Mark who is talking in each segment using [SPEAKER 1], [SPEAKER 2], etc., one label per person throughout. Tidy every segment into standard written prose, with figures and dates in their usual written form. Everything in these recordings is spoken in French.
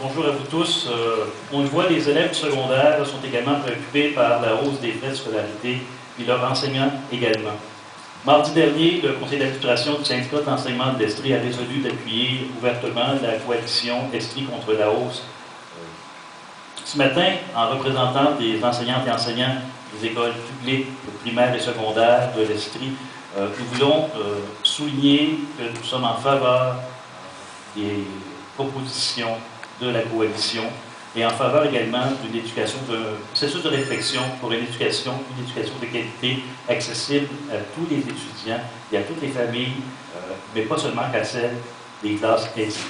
[SPEAKER 1] Bonjour à vous tous. On le voit, les élèves secondaires sont également préoccupés par la hausse des frais de scolarité et leurs enseignants également. Mardi dernier, le conseil d'administration du syndicat d'enseignement de l'Estrie a résolu d'appuyer ouvertement la coalition Estrie contre la hausse. Ce matin, en représentant des enseignantes et enseignants des écoles publiques, primaires et secondaires de l'Estrie, nous voulons souligner que nous sommes en faveur des propositions de la coalition et en faveur également d'une éducation, d'un processus de réflexion pour une éducation de qualité accessible à tous les étudiants et à toutes les familles, mais pas seulement qu'à celles des classes aisées.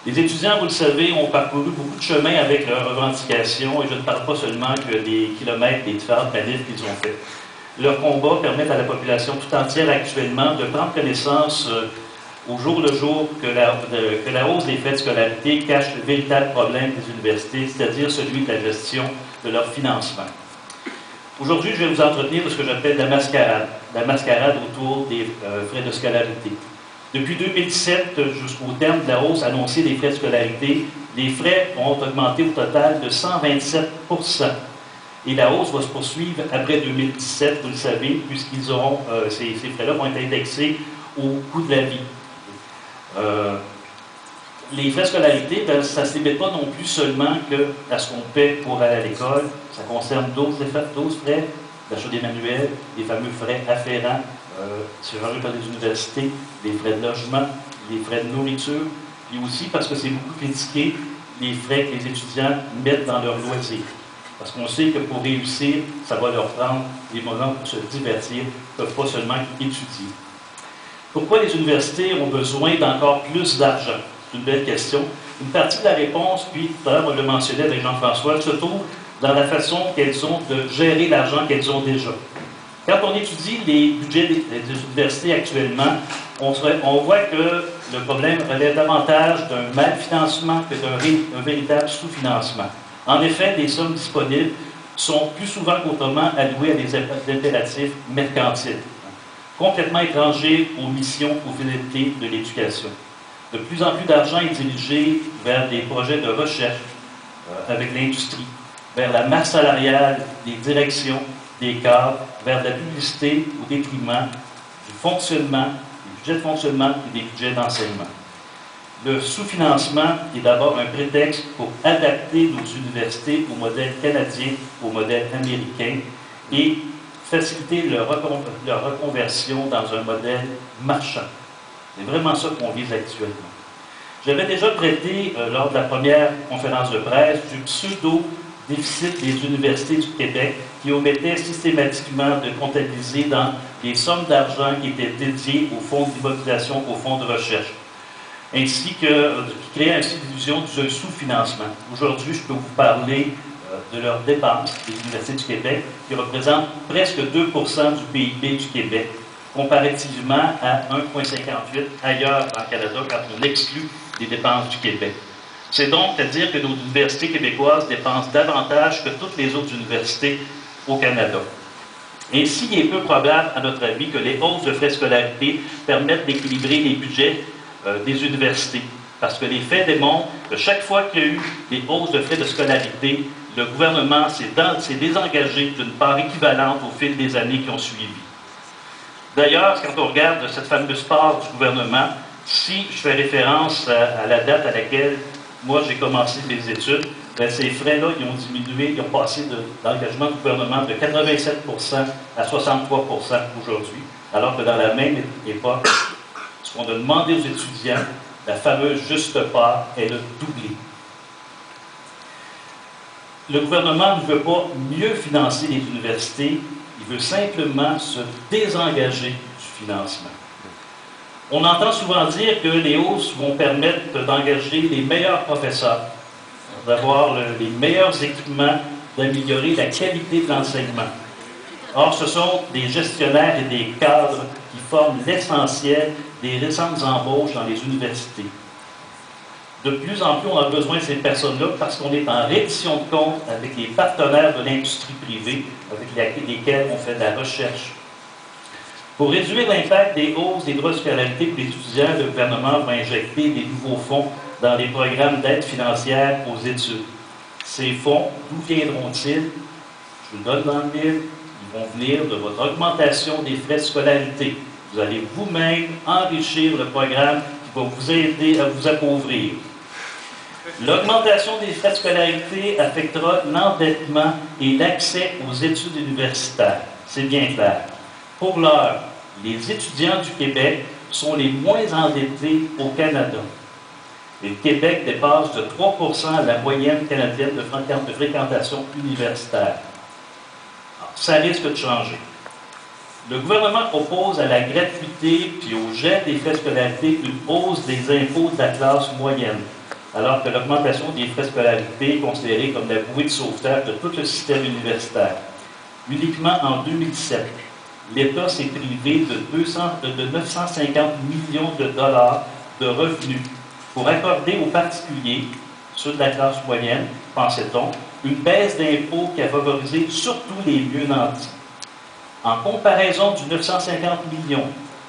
[SPEAKER 1] Les étudiants, vous le savez, ont parcouru beaucoup de chemin avec leurs revendications, et je ne parle pas seulement que des kilomètres, des différentes manifs qu'ils ont fait. Leurs combats permettent à la population tout entière actuellement de prendre connaissance au jour le jour que la hausse des frais de scolarité cache le véritable problème des universités, c'est-à-dire celui de la gestion de leur financement. Aujourd'hui, je vais vous entretenir de ce que j'appelle la mascarade autour des frais de scolarité. Depuis 2017, jusqu'au terme de la hausse annoncée des frais de scolarité, les frais ont augmenté au total de 127 %. Et la hausse va se poursuivre après 2017, vous le savez, puisqu'ils auront, ces frais-là vont être indexés au coût de la vie. Les frais de scolarité, ça ne se limite pas non plus seulement à ce qu'on paie pour aller à l'école. Ça concerne 12 frais, l'achat des manuels, les fameux frais afférents, chargés par les universités, les frais de logement, les frais de nourriture, puis aussi, parce que c'est beaucoup critiqué, les frais que les étudiants mettent dans leurs loisirs. Parce qu'on sait que pour réussir, ça va leur prendre des moments pour se divertir, ils ne peuvent pas seulement étudier. Pourquoi les universités ont besoin d'encore plus d'argent? C'est une belle question. Une partie de la réponse, puis tout à l'heure on le mentionnait avec Jean-François, se trouve dans la façon qu'elles ont de gérer l'argent qu'elles ont déjà. Quand on étudie les budgets des universités actuellement, on voit que le problème relève davantage d'un mal-financement que d'un véritable sous-financement. En effet, les sommes disponibles sont plus souvent qu'autrement allouées à des impératifs mercantiles, complètement étrangers aux missions, aux finalités de l'éducation. De plus en plus d'argent est dirigé vers des projets de recherche avec l'industrie, vers la masse salariale des directions, des cadres, vers la publicité au détriment du fonctionnement, des budgets de fonctionnement et des budgets d'enseignement. Le sous-financement est d'abord un prétexte pour adapter nos universités au modèle canadien, au modèle américain et faciliter leur reconversion dans un modèle marchand. C'est vraiment ça qu'on vise actuellement. J'avais déjà traité, lors de la première conférence de presse, du pseudo-déficit des universités du Québec qui omettait systématiquement de comptabiliser dans les sommes d'argent qui étaient dédiées au fonds d'immobilisation, au fonds de recherche, ainsi que qui créait ainsi l'illusion d'un sous-financement. Aujourd'hui, je peux vous parler de leurs dépenses des universités du Québec, qui représentent presque 2 % du PIB du Québec, comparativement à 1,58 ailleurs en Canada, quand on exclut les dépenses du Québec. C'est donc à dire que nos universités québécoises dépensent davantage que toutes les autres universités au Canada. Ainsi, il est peu probable, à notre avis, que les hausses de frais de scolarité permettent d'équilibrer les budgets des universités. Parce que les faits démontrent que chaque fois qu'il y a eu des hausses de frais de scolarité, le gouvernement s'est désengagé d'une part équivalente au fil des années qui ont suivi. D'ailleurs, quand on regarde cette fameuse part du gouvernement, si je fais référence à la date à laquelle moi j'ai commencé mes études, ces frais-là, ils ont diminué, ils ont passé d'engagement du gouvernement de 87 % à 63 % aujourd'hui, alors que dans la même époque, ce qu'on a demandé aux étudiants, la fameuse juste part, elle a doublé. Le gouvernement ne veut pas mieux financer les universités, il veut simplement se désengager du financement. On entend souvent dire que les hausses vont permettre d'engager les meilleurs professeurs, d'avoir les meilleurs équipements, d'améliorer la qualité de l'enseignement. Or, ce sont des gestionnaires et des cadres qui forment l'essentiel des récentes embauches dans les universités. De plus en plus, on a besoin de ces personnes-là parce qu'on est en reddition de compte avec les partenaires de l'industrie privée avec lesquels on fait de la recherche. Pour réduire l'impact des hausses des droits de scolarité pour les étudiants, le gouvernement va injecter des nouveaux fonds dans les programmes d'aide financière aux études. Ces fonds, d'où viendront-ils? Je vous donne dans le mille. Ils vont venir de votre augmentation des frais de scolarité. Vous allez vous-même enrichir le programme qui va vous aider à vous appauvrir. L'augmentation des frais de scolarité affectera l'endettement et l'accès aux études universitaires. C'est bien clair. Pour l'heure, les étudiants du Québec sont les moins endettés au Canada. Et le Québec dépasse de 3 % la moyenne canadienne de fréquentation universitaire. Alors, ça risque de changer. Le gouvernement oppose à la gratuité puis au gel des frais de scolarité une hausse des impôts de la classe moyenne, alors que l'augmentation des frais de scolarité est considérée comme la bouée de sauvetage de tout le système universitaire. Uniquement en 2017, l'État s'est privé de 950 millions de dollars de revenus pour accorder aux particuliers, ceux de la classe moyenne, pensait-on, une baisse d'impôts qui a favorisé surtout les mieux nantis. En comparaison du 950 millions,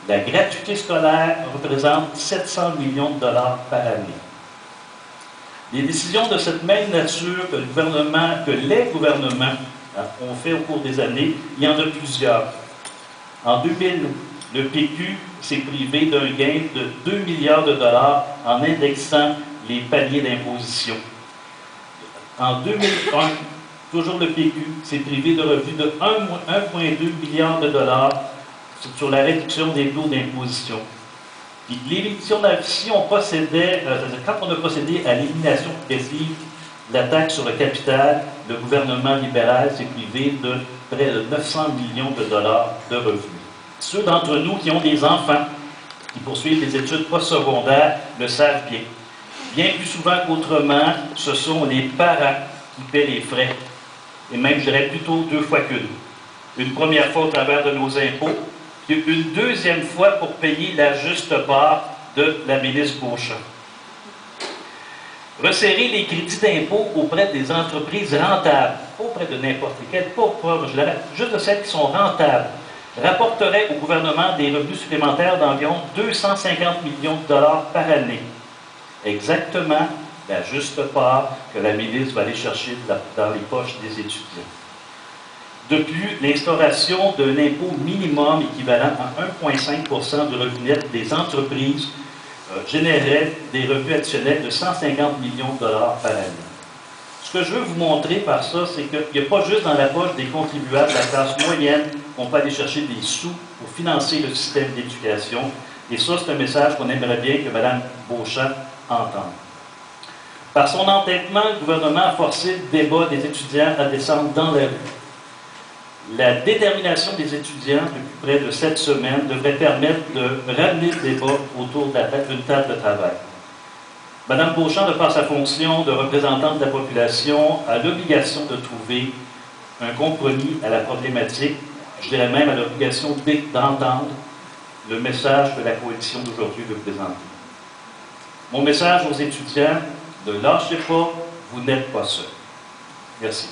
[SPEAKER 1] la gratuité scolaire représente 700 millions de dollars par année. Des décisions de cette même nature que les gouvernements ont fait au cours des années, il y en a plusieurs. En 2000, le PQ s'est privé d'un gain de 2 milliards de dollars en indexant les paliers d'imposition. En 2001, toujours le PQ s'est privé de revenus de 1,2 milliard de dollars sur la réduction des taux d'imposition. Puis quand on a procédé à l'élimination progressive de la taxe sur le capital, le gouvernement libéral s'est privé de près de 900 millions de dollars de revenus. Ceux d'entre nous qui ont des enfants qui poursuivent des études postsecondaires le savent bien. Bien plus souvent qu'autrement, ce sont les parents qui paient les frais. Et même, je dirais plutôt 2 fois qu'une. Une première fois au travers de nos impôts, puis une deuxième fois pour payer la juste part de la ministre Beauchamp. Resserrer les crédits d'impôt auprès des entreprises rentables, pas auprès de n'importe lesquelles, juste de celles qui sont rentables, rapporterait au gouvernement des revenus supplémentaires d'environ 250 millions de dollars par année. Exactement la juste part que la ministre va aller chercher dans les poches des étudiants. De plus, l'instauration d'un impôt minimum équivalent à 1,5 % du revenu net des entreprises générerait des revenus additionnels de 150 millions de dollars par année. Ce que je veux vous montrer par ça, c'est qu'il n'y a pas juste dans la poche des contribuables de la classe moyenne qu'on peut aller chercher des sous pour financer le système d'éducation. Et ça, c'est un message qu'on aimerait bien que Mme Beauchamp entende. Par son entêtement, le gouvernement a forcé le débat des étudiants à descendre dans la rue. La détermination des étudiants depuis près de 7 semaines devrait permettre de ramener le débat autour d'une table de travail. Mme Beauchamp, de par sa fonction de représentante de la population, a l'obligation de trouver un compromis à la problématique, je dirais même à l'obligation d'entendre le message que la coalition d'aujourd'hui veut présenter. Mon message aux étudiants, ne lâchez pas, vous n'êtes pas seuls. Merci.